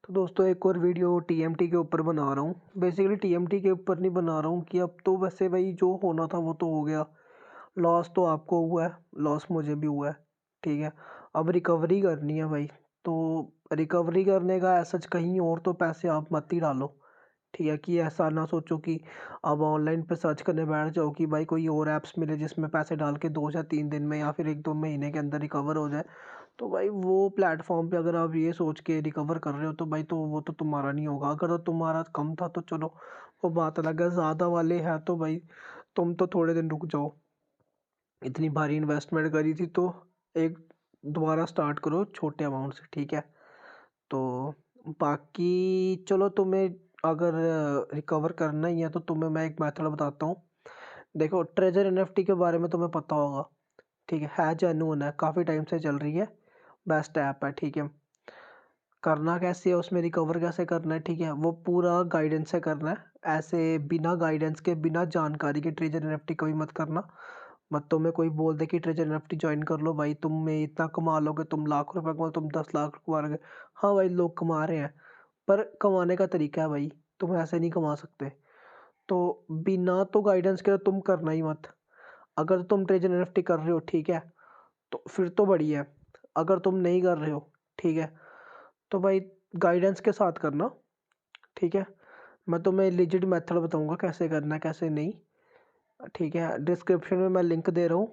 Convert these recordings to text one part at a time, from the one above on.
तो दोस्तों एक और वीडियो टीएमटी के ऊपर बना रहा हूँ। बेसिकली टीएमटी के ऊपर नहीं बना रहा हूँ कि अब तो वैसे भाई जो होना था वो तो हो गया। लॉस तो आपको हुआ है, लॉस मुझे भी हुआ है। ठीक है, अब रिकवरी करनी है भाई। तो रिकवरी करने का ऐसा कहीं और तो पैसे आप मत ही डालो। ठीक है, कि ऐसा ना सोचो कि अब ऑनलाइन पे सर्च करने बैठ जाओ कि भाई कोई और ऐप्स मिले जिसमें पैसे डाल के 2 या 3 दिन में या फिर 1-2 महीने के अंदर रिकवर हो जाए। तो भाई वो प्लेटफॉर्म पे अगर आप ये सोच के रिकवर कर रहे हो तो भाई तो वो तो तुम्हारा नहीं होगा। अगर तो तुम्हारा कम था तो चलो वो बात अलग है, ज़्यादा वाले हैं तो भाई तुम तो थोड़े दिन रुक जाओ। इतनी भारी इन्वेस्टमेंट करी थी तो एक दोबारा स्टार्ट करो छोटे अमाउंट से। ठीक है, तो बाकी चलो तुम्हें अगर रिकवर करना ही है तो तुम्हें मैं एक मेथड बताता हूँ। देखो, ट्रेजर एनएफटी के बारे में तुम्हें पता होगा। ठीक है जेन्युइन है, काफ़ी टाइम से चल रही है, बेस्ट ऐप है। ठीक है, करना कैसे है, उसमें रिकवर कैसे करना है, ठीक है, वो पूरा गाइडेंस से करना है। ऐसे बिना गाइडेंस के बिना जानकारी के ट्रेजर एनएफटी कभी मत करना। मत तुम्हें कोई बोल दे कि ट्रेजर एनएफटी ज्वाइन कर लो भाई, तुम में इतना कमा लोगे, तुम लाख रुपए कमा, तुम 10 लाख कमा लोगे। हाँ भाई, लोग कमा रहे हैं, पर कमाने का तरीका है भाई, तुम ऐसे नहीं कमा सकते। तो बिना तो गाइडेंस के तुम करना ही मत। अगर तुम ट्रेजर एनएफटी कर रहे हो, ठीक है, तो फिर तो बढ़िया है। अगर तुम नहीं कर रहे हो, ठीक है, तो भाई गाइडेंस के साथ करना। ठीक है, मैं तुम्हें लिजिट मेथड बताऊंगा कैसे करना है कैसे नहीं। ठीक है, डिस्क्रिप्शन में मैं लिंक दे रहा हूँ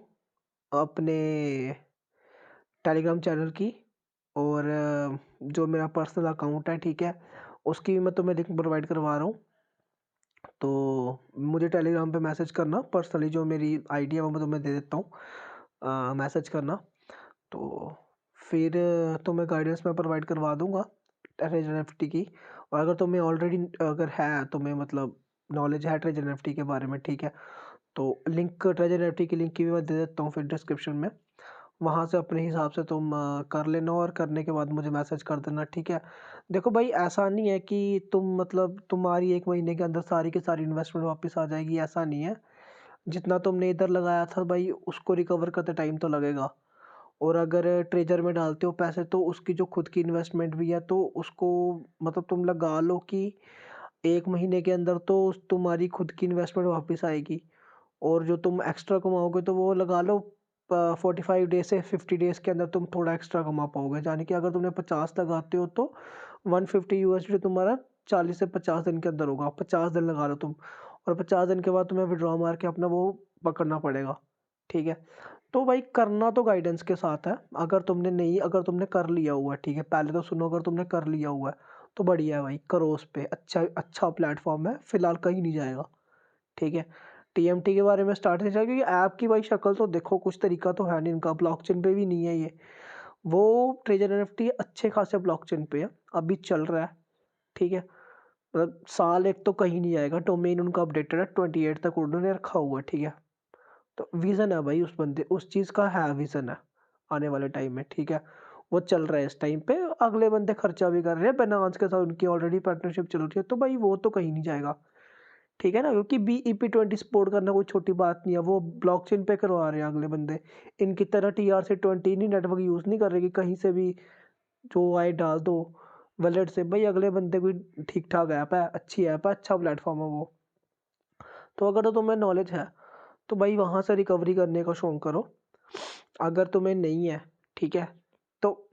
अपने टेलीग्राम चैनल की, और जो मेरा पर्सनल अकाउंट है, ठीक है, उसकी भी मैं तुम्हें लिंक प्रोवाइड करवा रहा हूँ। तो मुझे टेलीग्राम पे मैसेज करना पर्सनली, जो मेरी आईडी है वो मैं तुम्हें दे देता हूँ, मैसेज करना। तो फिर तुम्हें गाइडेंस मैं प्रोवाइड करवा दूंगा ट्रेजर एनएफटी की। और अगर तुम्हें ऑलरेडी अगर है तुम्हें मतलब नॉलेज है ट्रेजर एनएफटी के बारे में, ठीक है, तो लिंक ट्रेजर एनएफटी की लिंक की भी मैं दे देता हूँ फिर डिस्क्रिप्शन में। वहाँ से अपने हिसाब से तुम कर लेना, और करने के बाद मुझे मैसेज कर देना। ठीक है, देखो भाई, ऐसा नहीं है कि तुम मतलब तुम्हारी 1 महीने के अंदर सारी की सारी इन्वेस्टमेंट वापस आ जाएगी, ऐसा नहीं है। जितना तुमने इधर लगाया था भाई उसको रिकवर करते टाइम तो लगेगा। और अगर ट्रेजर में डालते हो पैसे तो उसकी जो खुद की इन्वेस्टमेंट भी है तो उसको मतलब तुम लगा लो कि 1 महीने के अंदर तो तुम्हारी खुद की इन्वेस्टमेंट वापस आएगी। और जो तुम एक्स्ट्रा कमाओगे तो वो लगा लो 45 डेज से 50 डेज के अंदर तुम थोड़ा एक्स्ट्रा कमा पाओगे। यानी कि अगर तुमने 50 लगाते हो तो 150 USD तुम्हारा 40 से 50 दिन के अंदर होगा। 50 दिन लगा लो तुम, और 50 दिन के बाद तुम्हें विड्रॉ मार के अपना वो पकड़ना पड़ेगा। ठीक है, तो भाई करना तो गाइडेंस के साथ है। अगर तुमने कर लिया हुआ है, ठीक है, पहले तो सुनो, अगर तुमने कर लिया हुआ है तो बढ़िया है भाई, करो उस पे। अच्छा अच्छा प्लेटफॉर्म है, फिलहाल कहीं नहीं जाएगा। ठीक है, टीएमटी के बारे में स्टार्ट से चला, क्योंकि ऐप की भाई शक्ल तो देखो, कुछ तरीका तो है नहीं इनका, ब्लॉकचेन पे भी नहीं है ये। वो ट्रेजर एनएफटी अच्छे खासे ब्लॉकचेन पे है, अभी चल रहा है। ठीक है, मतलब साल एक तो कहीं नहीं जाएगा। डोमेन उनका अपडेटेड है, 28 तक उन्होंने रखा हुआ है। ठीक है, तो विजन है भाई उस बंदे, उस चीज का है विजन है आने वाले टाइम में। ठीक है, वो चल रहा है इस टाइम पे, अगले बंदे खर्चा भी कर रहे हैं, बाइनेंस के साथ उनकी ऑलरेडी पार्टनरशिप चल रही है, तो भाई वो तो कहीं नहीं जाएगा। ठीक है ना, क्योंकि BEP20 सपोर्ट करना कोई छोटी बात नहीं है, वो ब्लॉकचेन पे करवा रहे हैं अगले बंदे। इनकी तरह TRC20 नहीं, नेटवर्क यूज नहीं कर रहे कि कहीं से भी जो आए डाल दो वॉलेट से। भाई अगले बंदे कोई ठीक ठाक ऐप है, अच्छी ऐप है, अच्छा प्लेटफॉर्म है वो। तो अगर तो तुम्हें नॉलेज है तो भाई वहां से रिकवरी करने का शौक करो। अगर तुम्हें नहीं है, ठीक है, तो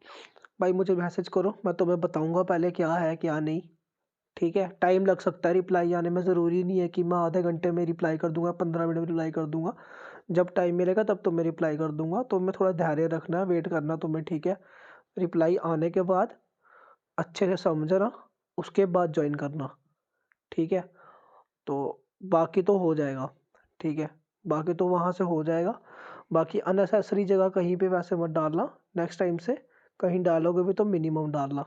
भाई मुझे मैसेज करो, मैं तुम्हें बताऊंगा पहले क्या है क्या नहीं। ठीक है, टाइम लग सकता है रिप्लाई आने में, ज़रूरी नहीं है कि मैं आधे घंटे में रिप्लाई कर दूंगा, 15 मिनट में रिप्लाई कर दूंगा। जब टाइम मिलेगा तब तो मैं रिप्लाई कर दूंगा, तो मैं थोड़ा धैर्य रखना, वेट करना तुम्हें। ठीक है, रिप्लाई आने के बाद अच्छे से समझना, उसके बाद ज्वाइन करना। ठीक है, तो बाकी तो हो जाएगा। ठीक है, बाकी तो वहाँ से हो जाएगा। बाकी अननेसेसरी जगह कहीं पे वैसे मत डालना, नेक्स्ट टाइम से कहीं डालोगे भी तो मिनिमम डालना।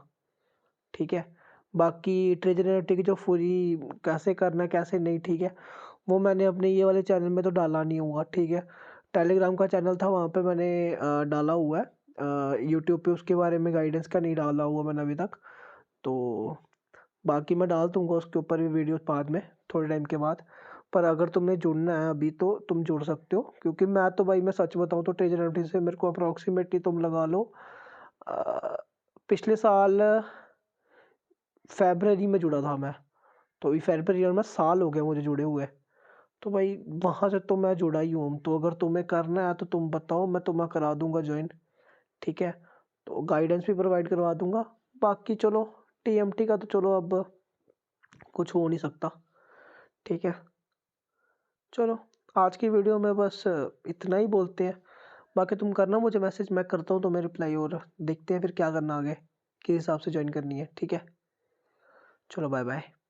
ठीक है, बाकी ट्रेजरिटी की जो पूरी कैसे करना है कैसे नहीं, ठीक है, वो मैंने अपने ये वाले चैनल में तो डाला नहीं हुआ। ठीक है, टेलीग्राम का चैनल था, वहाँ पे मैंने डाला हुआ है। यूट्यूब पे उसके बारे में गाइडेंस का नहीं डाला हुआ मैंने अभी तक। तो बाकी मैं डाल दूंगा उसके ऊपर भी वीडियो बाद में, थोड़े टाइम के बाद। पर अगर तुम्हें जुड़ना है अभी तो तुम जुड़ सकते हो, क्योंकि मैं तो भाई मैं सच बताऊं तो ट्रेजर से मेरे को अप्रोक्सीमेटली तुम लगा लो अ, पिछले साल फरवरी में जुड़ा था मैं, तो अभी फरवरी में साल हो गया मुझे जुड़े हुए। तो भाई वहाँ से तो मैं जुड़ा ही हूँ, तो अगर तुम्हें करना है तो तुम बताओ, मैं तुम्हें करा दूंगा ज्वाइन। ठीक है, तो गाइडेंस भी प्रोवाइड करवा दूंगा। बाकी चलो टीएमटी का तो चलो अब कुछ हो नहीं सकता। ठीक है, चलो आज की वीडियो में बस इतना ही बोलते हैं। बाकी तुम करना मुझे मैसेज, मैं करता हूँ तुम्हें रिप्लाई, और देखते हैं फिर क्या करना आगे, किस हिसाब से ज्वाइन करनी है। ठीक है, चलो बाय बाय।